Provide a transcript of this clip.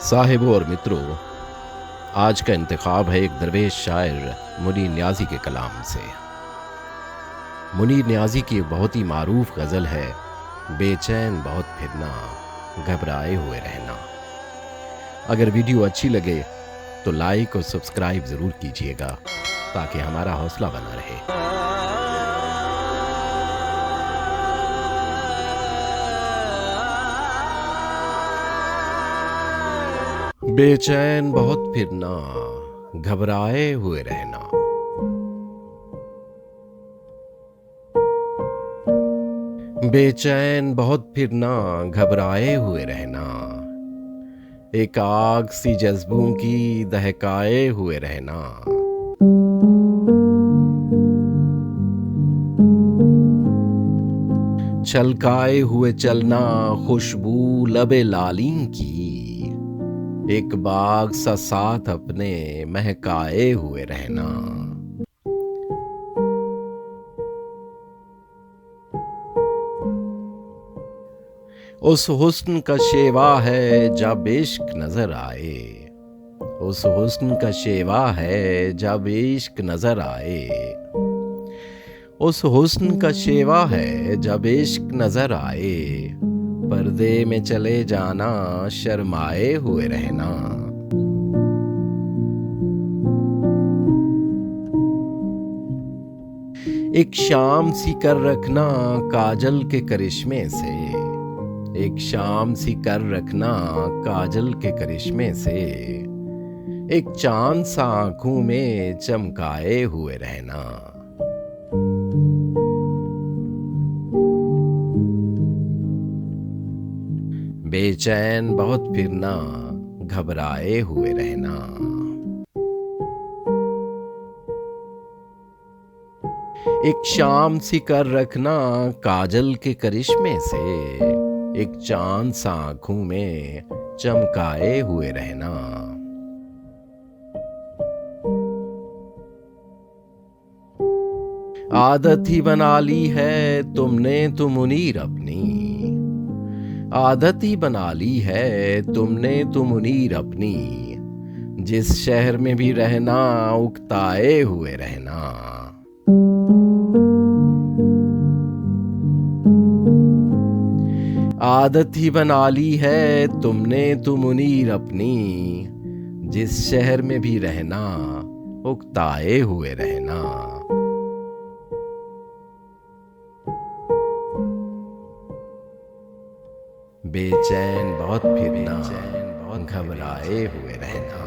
साहिबों और मित्रों, आज का इंतखाब है एक दरवेश शायर मुनीर न्याज़ी के कलाम से। मुनीर न्याज़ी की एक बहुत ही मारूफ गज़ल है, बेचैन बहुत फिरना, घबराए हुए रहना। अगर वीडियो अच्छी लगे तो लाइक और सब्सक्राइब ज़रूर कीजिएगा ताकि हमारा हौसला बना रहे। बेचैन बहुत फिरना, घबराए हुए रहना। बेचैन बहुत फिरना, घबराए हुए रहना। एक आग सी जज्बों की दहकाए हुए रहना। छलकाए हुए चलना, खुशबू लबे लालीं की। एक बाग सा साथ अपने महकाए हुए रहना। उस हुस्न का शेवा है जब इश्क नजर आए। उस हुस्न का शेवा है जब इश्क नजर आए। उस हुस्न का शेवा है जब इश्क नजर आए। पर्दे में चले जाना, शर्माए हुए रहना। एक शाम सी कर रखना काजल के करिश्मे से। एक शाम सी कर रखना काजल के करिश्मे से। एक चांद सा आंखों में चमकाए हुए रहना। बेचैन बहुत फिरना, घबराए हुए रहना। एक शाम सी कर रखना काजल के करिश्मे से। एक चांद सा आंखों में चमकाए हुए रहना। आदत ही बना ली है तुमने तो मुनीर अपनी। आदत ही बना ली है तुमने तो मुनीर अपनी। जिस शहर में भी रहना, उकताए हुए रहना। आदत ही बना ली है तुमने तो मुनीर अपनी। जिस शहर में भी रहना, उकताए हुए रहना। बेचैन बहुत फिरना, घबराए हुए रहना।